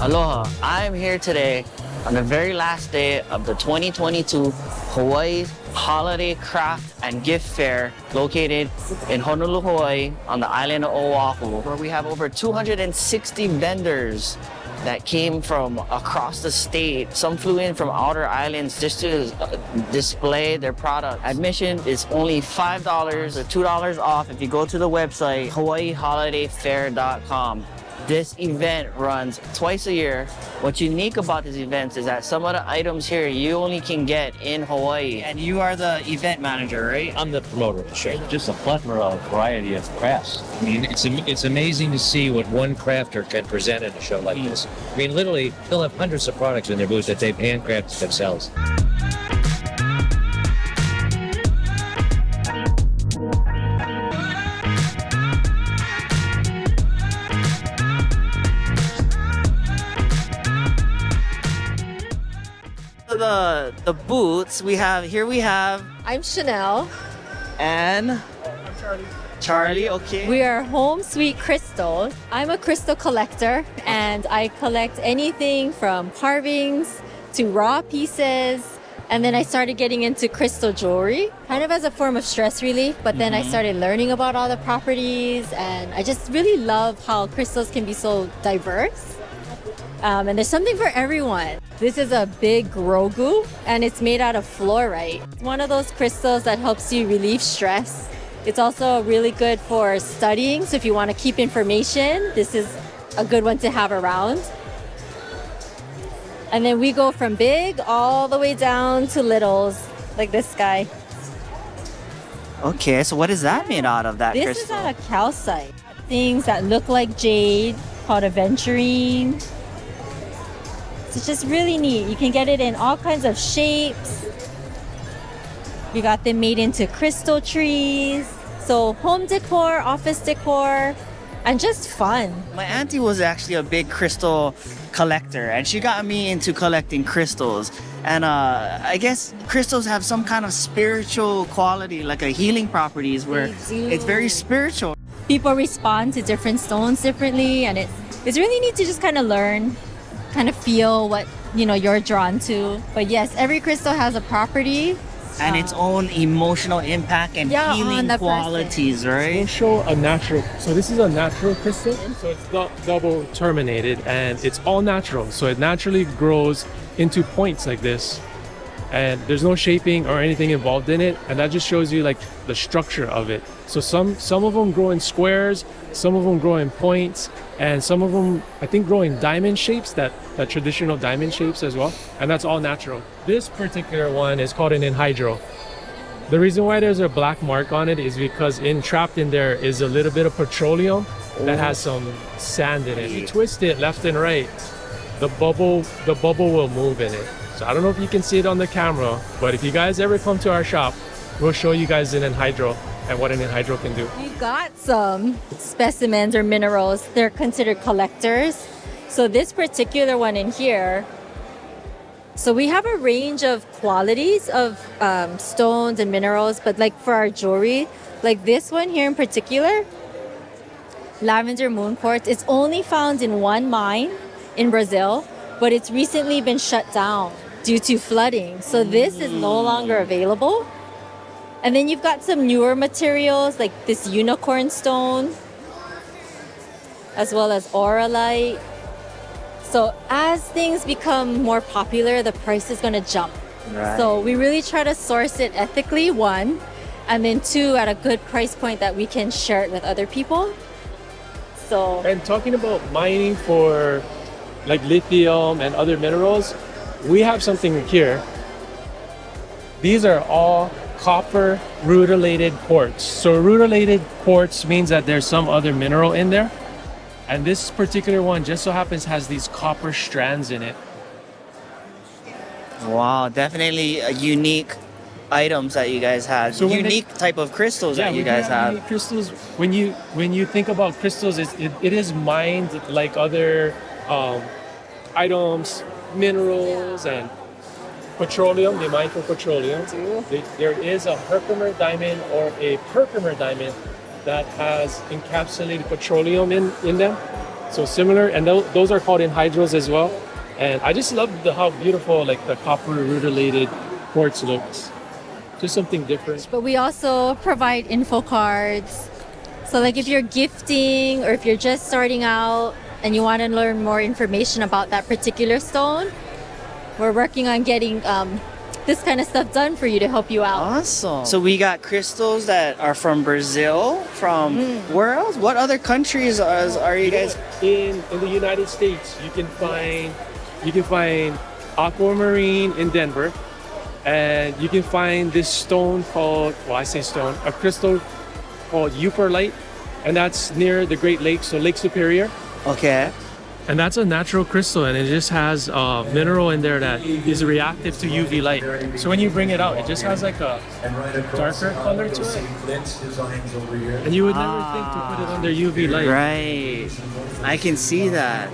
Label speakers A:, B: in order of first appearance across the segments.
A: Aloha. I'm here today on the very last day of the 2022 Hawaii Holiday Craft and Gift Fair located in Honolulu, Hawaii on the island of Oahu, where we have over 260 vendors that came from across the state. Some flew in from outer islands just to display their product. Admission is only $5 or $2 off if you go to the website hawaiiholidayfair.com. This event runs twice a year. What's unique about this event is that some of the items here you only can get in Hawaii. And you are the event manager, right?
B: I'm the promoter of the show. Just a plethora of variety of crafts. I mean, it's amazing to see what one crafter can present at a show like this. I mean, literally, they'll have hundreds of products in their booths that they've handcrafted themselves.
A: The booths we have
C: I'm Chanel.
A: and I'm Charlie, okay.
C: We are Home Sweet Crystals. I'm a crystal collector and I collect anything from carvings to raw pieces. And then I started getting into crystal jewelry, kind of as a form of stress relief. But then I started learning about all the properties, and I just really love how crystals can be so diverse. And there's something for everyone. This is a big grogu, and it's made out of fluorite. It's one of those crystals that helps you relieve stress. It's also really good for studying, so if you want to keep information, this is a good one to have around. And then we go from big all the way down to littles, like this guy.
A: Okay, so what is that made out of, that
C: This
A: crystal?
C: is out of calcite. Things that look like jade, called aventurine. It's just really neat. You can get it in all kinds of shapes. We got them made into crystal trees. So home decor, office decor, and just fun.
A: My auntie was actually a big crystal collector, and she got me into collecting crystals. And I guess crystals have some kind of spiritual quality, like a healing properties, where
C: They do.
A: it's very spiritual.
C: People respond to different stones differently, and it's really neat to just kind of learn, kind of feel what you're drawn to. But yes, every crystal has a property
A: And its own emotional impact and
C: on
A: healing
C: the
A: qualities,
D: We'll
A: right?
D: show a natural. So this is a natural crystal. So it's double terminated, and it's all natural. So it naturally grows into points like this, and there's no shaping or anything involved in it. And that just shows you like the structure of it. So some of them grow in squares, some of them grow in points, and some of them I think grow in diamond shapes, that traditional diamond shapes as well. And that's all natural. This particular one is called an anhydro. The reason why there's a black mark on it is because trapped in there is a little bit of petroleum that has some sand in it. If you twist it left and right, the bubble will move in it. So I don't know if you can see it on the camera, but if you guys ever come to our shop, we'll show you guys an anhydro and what an anhydro can do.
C: We got some specimens or minerals. They're considered collectors. So this particular one in here, so we have a range of qualities of stones and minerals, but like for our jewelry, like this one here in particular, lavender moon quartz, it's only found in one mine in Brazil, but it's recently been shut down due to flooding. So this is no longer available. And then you've got some newer materials like this unicorn stone, as well as auralite. So as things become more popular, the price is going to jump.
A: Right.
C: So we really try to source it ethically, one, and then two, at a good price point that we can share it with other people. So
D: And talking about mining for like lithium and other minerals, we have something here. These are all copper rutilated quartz. So rutilated quartz means that there's some other mineral in there. And this particular one just so happens has these copper strands in it.
A: Wow, definitely a unique items that you guys have.
D: So when
A: unique type of crystals that
D: we
A: you
D: do
A: guys have.
D: unique crystals. When you think about crystals, it is mined like other items, minerals, and petroleum. They mine for petroleum. There is a Herkimer diamond or a Perkimer diamond that has encapsulated petroleum in them. So similar, and those are called anhydrous as well. And I just love how beautiful like the copper rutilated quartz looks. Just something different.
C: But we also provide info cards. So like if you're gifting or if you're just starting out and you want to learn more information about that particular stone, we're working on getting this kind of stuff done for you to help you out.
A: Awesome. So we got crystals that are from Brazil, from where else? What other countries are you guys?
D: In the United States, you can find aquamarine in Denver, and you can find this stone called, well, I say stone, a crystal called euperlite, and that's near the Great Lakes, so Lake Superior.
A: Okay.
D: And that's a natural crystal, and it just has a mineral in there that is reactive to UV light. So when you bring it out, it just has like a darker color to it. And you would never think to put it under UV light.
A: Right. I can see that.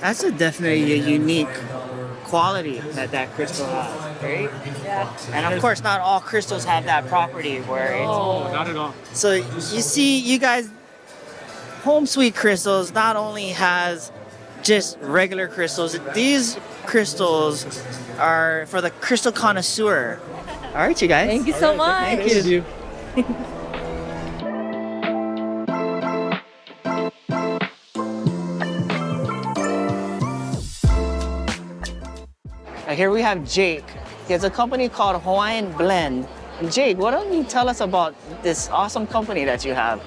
A: That's definitely a unique quality that crystal has, right?
C: Yeah.
A: And of course, not all crystals have that property where it's...
D: Oh, not at all.
A: So you see, you guys, Home Sweet Crystals not only has just regular crystals, these crystals are for the crystal connoisseur. All right, you guys.
C: Thank you so much.
D: Thank you.
A: Here we have Jake. He has a company called Hawaiian Blend. And Jake, why don't you tell us about this awesome company that you have?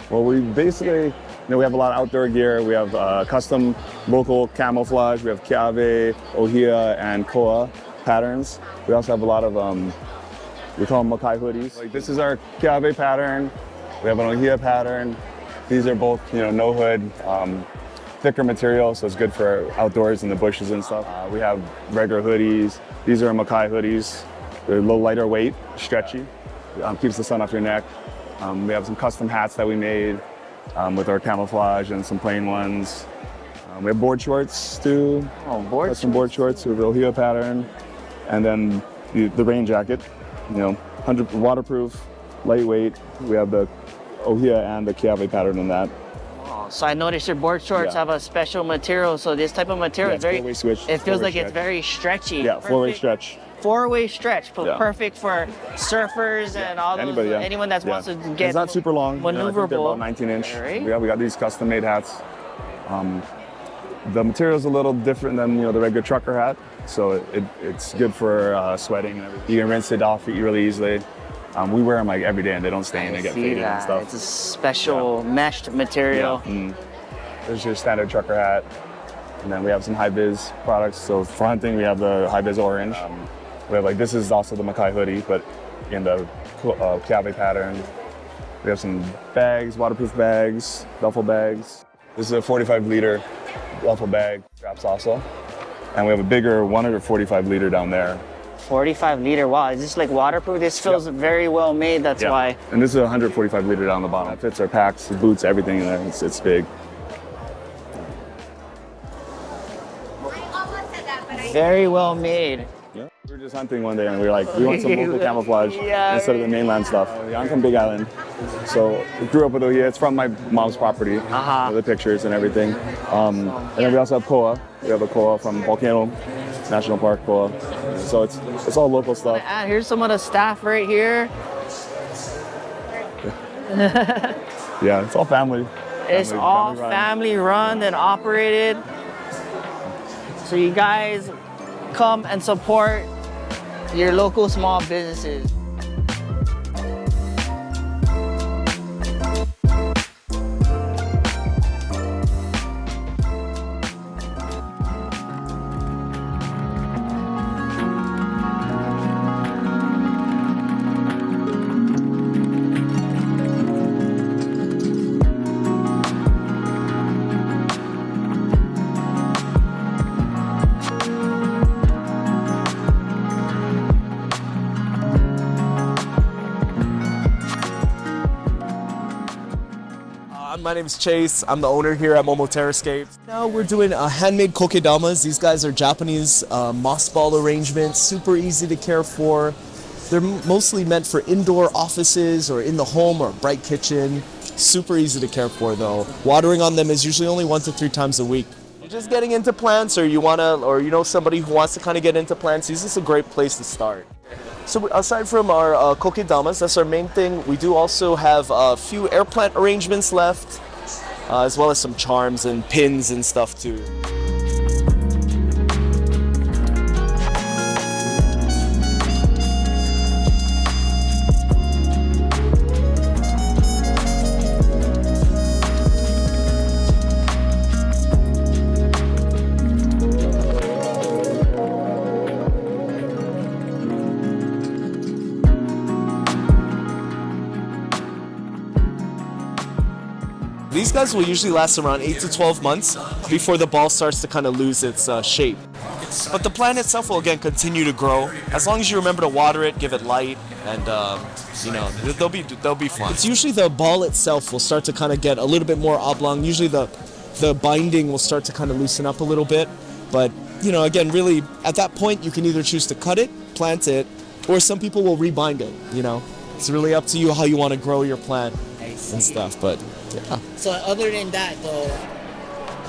E: Well, we basically, we have a lot of outdoor gear. We have custom local camouflage. We have Keawe, Ohia, and Koa patterns. We also have a lot of, we call them Makai hoodies. Like this is our Keawe pattern. We have an Ohia pattern. These are both, no hood, thicker material, so it's good for outdoors in the bushes and stuff. We have regular hoodies. These are Makai hoodies. They're a little lighter weight, stretchy, keeps the sun off your neck. We have some custom hats that we made with our camouflage and some plain ones. We have board shorts too.
A: Oh, board
E: custom board shorts with the Ohio pattern. And then the rain jacket, 100 waterproof, lightweight. We have the Ohio and the Keawe pattern on that.
A: Oh, so I noticed your board shorts have a special material. So this type of material is very,
E: four-way switch,
A: it feels like
E: stretch.
A: it's very stretchy.
E: Yeah, four-way stretch.
A: Four-way stretch, but
E: Yeah.
A: perfect for surfers and all those,
E: Anybody, yeah.
A: anyone that wants to get
E: It's not super long. I think they're
A: maneuverable.
E: about 19 inch.
A: Right.
E: We got these custom made hats. The material's a little different than the regular trucker hat, so it's good for sweating and everything. You can rinse it off really easily. We wear them like every day and they don't stain, they get
A: See
E: faded and
A: that.
E: stuff.
A: It's a special meshed material.
E: There's your standard trucker hat. And then we have some high vis products. So for hunting, we have the high vis orange. We have this is also the Makai hoodie, but in the Keawe pattern. We have some bags, waterproof bags, duffel bags. This is a 45 liter duffel bag, straps also. And we have a bigger 145 liter down there.
A: 45 liter, wow, is this like waterproof? This feels very well made, that's why.
E: And this is a 145 liter down the bottom. It fits our packs, the boots, everything in there. It's big.
A: Very well made.
E: Yeah. We were just hunting one day and we were like, we want some local camouflage instead of the mainland stuff. I'm from Big Island, so we grew up with Ohia. It's from my mom's property, the pictures and everything. And then we also have Koa. We have a Koa from Volcano National Park, Koa. So it's all local stuff.
A: And here's some of the staff right here.
E: Yeah, it's all family.
A: It's all family run and operated. So you guys come and support your local small businesses.
F: My name is Chase. I'm the owner here at Momo Terrascapes. Now we're doing handmade kokedamas. These guys are Japanese moss ball arrangements, super easy to care for. They're mostly meant for indoor offices or in the home or bright kitchen. Super easy to care for though. Watering on them is usually only 1 to 3 times a week. You're just getting into plants, or you know somebody who wants to kind of get into plants, this is a great place to start. So aside from our kokedamas, that's our main thing. We do also have a few air plant arrangements left, as well as some charms and pins and stuff too. These guys will usually last around 8 to 12 months before the ball starts to kind of lose its shape. But the plant itself will again continue to grow as long as you remember to water it, give it light, and you know they'll be fine. It's usually the ball itself will start to kind of get a little bit more oblong. Usually the binding will start to kind of loosen up a little bit. But you know, again, really at that point you can either choose to cut it, plant it, or some people will rebind it. You know, it's really up to you how you want to grow your plant and stuff. But yeah.
A: So other than that, though,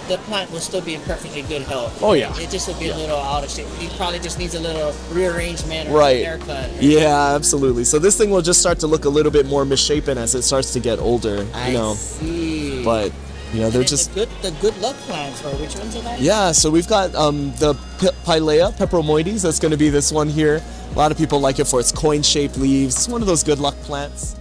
A: the plant will still be in perfectly good health.
F: Oh yeah.
A: It just will be a little out of shape. It probably just needs a little rearrangement or
F: right.
A: a haircut.
F: Yeah, absolutely. So this thing will just start to look a little bit more misshapen as it starts to get older.
A: I see.
F: But you know, they're just
A: the good luck plants. Or which ones are that?
F: Yeah, so we've got the Pilea peperomoides. That's going to be this one here. A lot of people like it for its coin-shaped leaves. It's one of those good luck plants.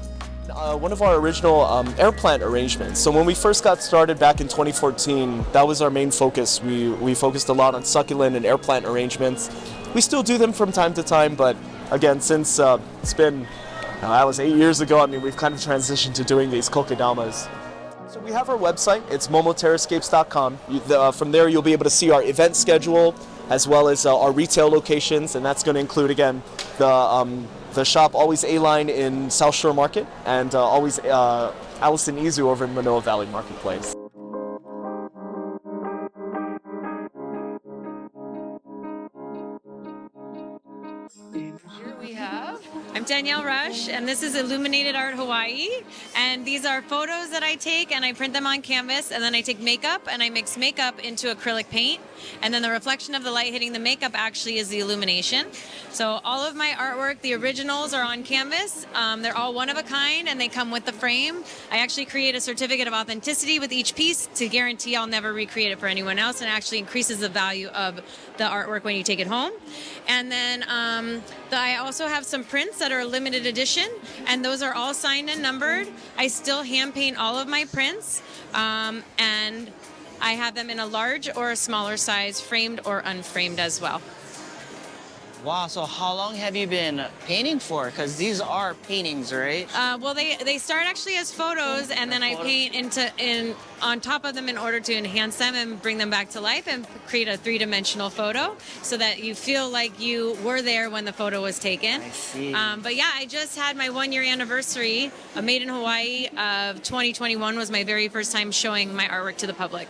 F: One of our original air plant arrangements. So when we first got started back in 2014, that was our main focus. We focused a lot on succulent and air plant arrangements. We still do them from time to time, but again, since it's been, that was 8 years ago, I mean, we've kind of transitioned to doing these kokedamas. So we have our website, it's momoterrascapes.com. From there you'll be able to see our event schedule as well as our retail locations, and that's going to include, again, the shop Always A-Line in South Shore Market and Always Allison Izu over in Manoa Valley Marketplace.
G: Here we have, I'm Danielle Rush, and this is Illuminated Art Hawaii, and these are photos that I take and I print them on canvas, and then I take makeup and I mix makeup into acrylic paint, and then the reflection of the light hitting the makeup actually is the illumination. So all of my artwork, the originals are on canvas. They're all one of a kind and they come with the frame. I actually create a certificate of authenticity with each piece to guarantee I'll never recreate it for anyone else, and it actually increases the value of the artwork when you take it home. And then I also have some prints that are limited edition, and those are all signed and numbered. I still hand paint all of my prints, and I have them in a large or a smaller size, framed or unframed as well.
A: Wow, so how long have you been painting for? Because these are paintings, right?
G: Well, they start actually as photos, and then I paint on top of them in order to enhance them and bring them back to life and create a three-dimensional photo so that you feel like you were there when the photo was taken.
A: I see.
G: But yeah, I just had my 1-year anniversary. Made in Hawaii of 2021 was my very first time showing my artwork to the public.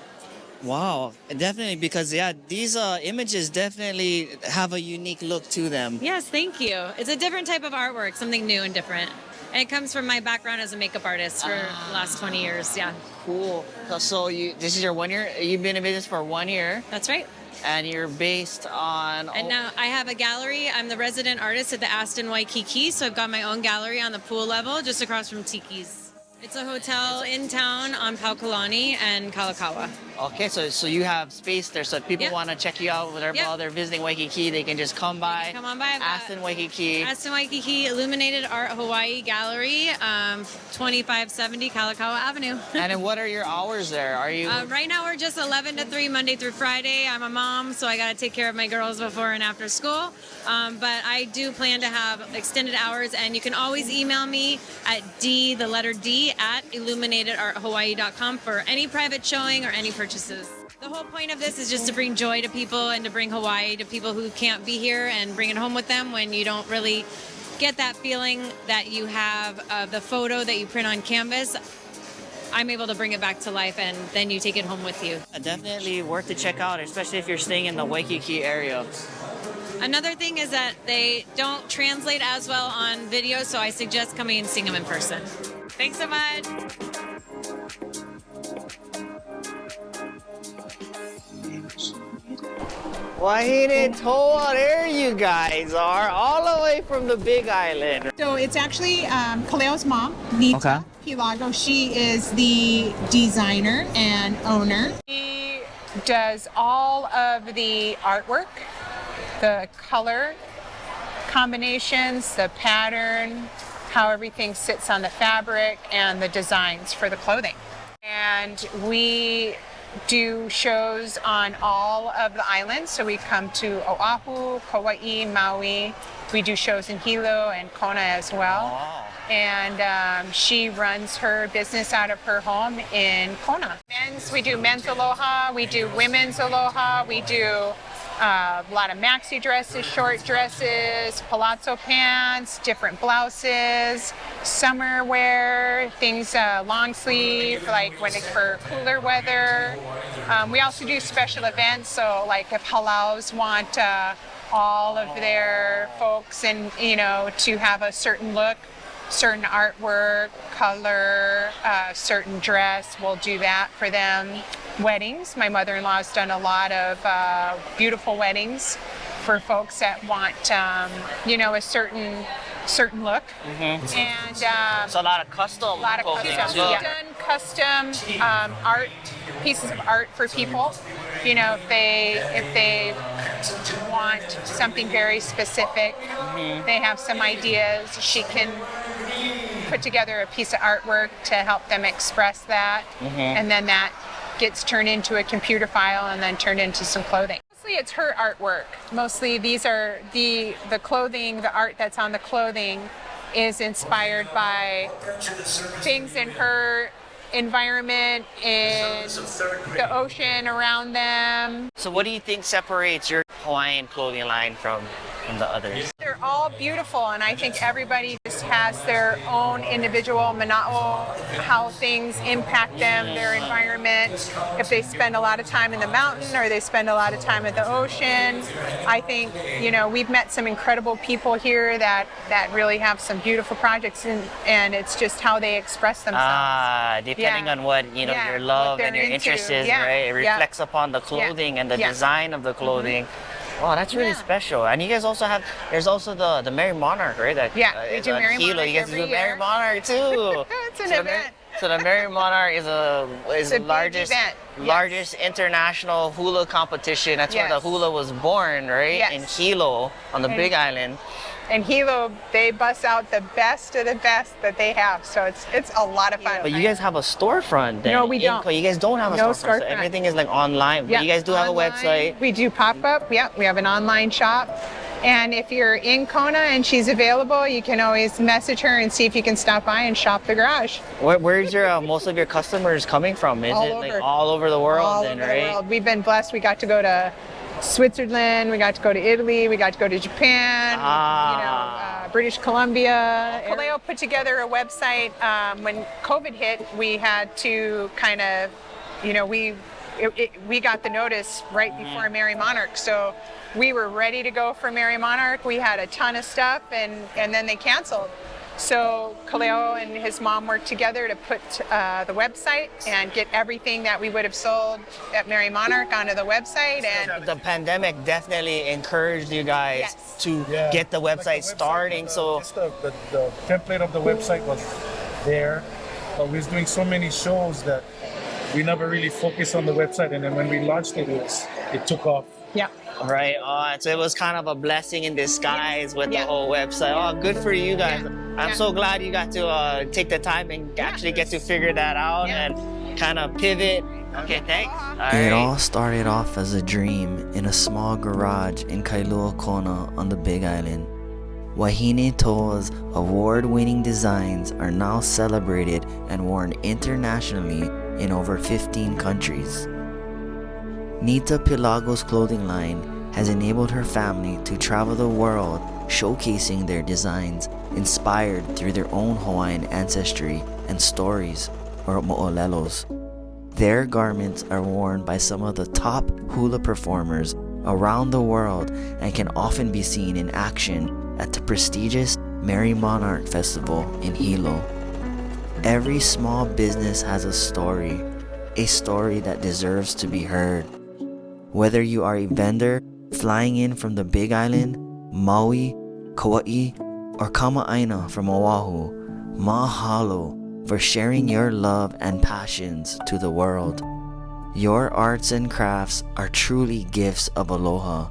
A: Wow, definitely, because yeah, these images definitely have a unique look to them.
G: Yes, thank you. It's a different type of artwork, something new and different. And it comes from my background as a makeup artist for the last 20 years, yeah.
A: Cool. So this is your 1 year? You've been in business for 1 year?
G: That's right.
A: And you're based on...
G: And now I have a gallery. I'm the resident artist at the Aston Waikiki, so I've got my own gallery on the pool level just across from Tiki's. It's a hotel in town on Paukalani and Kalakaua.
A: Okay, so you have space there, so if people want to check you out while they're visiting Waikiki, they can just come by.
G: Come on by.
A: Aston Waikiki.
G: Aston Waikiki Illuminated Art Hawaii Gallery, 2570 Kalakaua Avenue.
A: And then what are your hours there? Are you?
G: Right now we're just 11 to 3, Monday through Friday. I'm a mom, so I got to take care of my girls before and after school. But I do plan to have extended hours, and you can always email me at D at illuminatedarthawaii.com for any private showing or any purchases. The whole point of this is just to bring joy to people and to bring Hawaii to people who can't be here and bring it home with them when you don't really get that feeling that you have of the photo that you print on canvas. I'm able to bring it back to life, and then you take it home with you.
A: Definitely worth to check out, especially if you're staying in the Waikiki area.
G: Another thing is that they don't translate as well on video, so I suggest coming and seeing them in person. Thanks so much.
A: Wahine Toa, there you guys are, all the way from the Big Island.
H: So it's actually Kaleo's mom, Nita Pilago. She is the designer and owner. She does all of the artwork, the color combinations, the pattern, how everything sits on the fabric, and the designs for the clothing. And we do shows on all of the islands. So we come to Oahu, Kauai, Maui. We do shows in Hilo and Kona as well.
A: Wow.
H: And she runs her business out of her home in Kona. We do men's aloha, we do women's aloha, we do a lot of maxi dresses, short dresses, palazzo pants, different blouses, summer wear, things long sleeve, like when it's for cooler weather. We also do special events, so like if halaus want all of their folks and to have a certain look, certain artwork, color, certain dress, we'll do that for them. Weddings, my mother-in-law's done a lot of beautiful weddings for folks that want, a certain look.
A: Mm-hmm.
H: And
A: So a lot of custom clothing as well.
H: We've done custom art, pieces of art for people. If they want something very specific, they have some ideas. She can put together a piece of artwork to help them express that, and then that gets turned into a computer file and then turned into some clothing. Mostly it's her artwork. Mostly these are the clothing, the art that's on the clothing is inspired by things in her environment, in the ocean around them.
A: So what do you think separates your Hawaiian clothing line from the others?
H: They're all beautiful, and I think everybody just has their own individual mana'o, how things impact them, their environment. If they spend a lot of time in the mountain or they spend a lot of time at the ocean. I think, we've met some incredible people here that really have some beautiful projects, and it's just how they express themselves.
A: Depending on what your love and your interest is, right? It reflects upon the clothing and the design of the clothing. Wow, that's really special. And you guys also have, there's also the Merry Monarch, right? That,
H: we do Merry Monarch
A: You guys do Merry Monarch too.
H: It's an event.
A: So the Merry Monarch is the largest international hula competition. That's where the hula was born, right?
H: Yes.
A: In Hilo on the Big Island.
H: And Hilo, they bust out the best of the best that they have. So it's a lot of fun.
A: But you guys have a storefront then.
H: No, we don't.
A: You guys don't have a storefront. So everything is like online. But you guys do have a website.
H: We do pop-up. Yeah, we have an online shop. And if you're in Kona and she's available, you can always message her and see if you can stop by and shop the garage.
A: Where's your most of your customers coming from? Is it like all over the world
H: All
A: then,
H: over
A: right?
H: the world. We've been blessed. We got to go to Switzerland, we got to go to Italy, we got to go to Japan, British Columbia. Kaleo put together a website when COVID hit. We had to kind of, we got the notice right before Merry Monarch, so we were ready to go for Merry Monarch. We had a ton of stuff, and then they canceled. So Kaleo and his mom worked together to put the website and get everything that we would have sold at Merry Monarch onto the website. And
A: the pandemic definitely encouraged you guys to get the website starting. So
I: just the template of the website was there, but we was doing so many shows that we never really focused on the website. And then when we launched it, it took off.
H: Yeah.
A: Right. So it was kind of a blessing in disguise with the whole website. Oh, good for you guys. I'm so glad you got to take the time and actually get to figure that out and kind of pivot. Okay, thanks. It all started off as a dream in a small garage in Kailua Kona on the Big Island. Wahine Toa's award-winning designs are now celebrated and worn internationally in over 15 countries. Nita Pilago's clothing line has enabled her family to travel the world showcasing their designs inspired through their own Hawaiian ancestry and stories, or mo'olelos. Their garments are worn by some of the top hula performers around the world and can often be seen in action at the prestigious Merry Monarch Festival in Hilo. Every small business has a story that deserves to be heard. Whether you are a vendor flying in from the Big Island, Maui, Kauai, or Kama'aina from Oahu, mahalo for sharing your love and passions to the world. Your arts and crafts are truly gifts of aloha.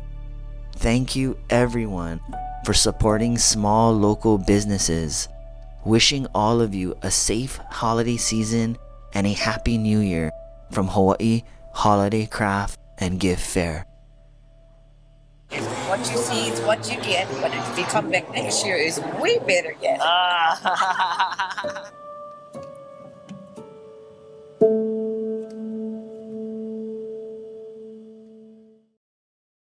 A: Thank you everyone for supporting small local businesses. Wishing all of you a safe holiday season and a happy new year from Hawaii Holiday Craft and Gift Fair.
J: What you see is what you get, but if you come back next year, it's way better yet.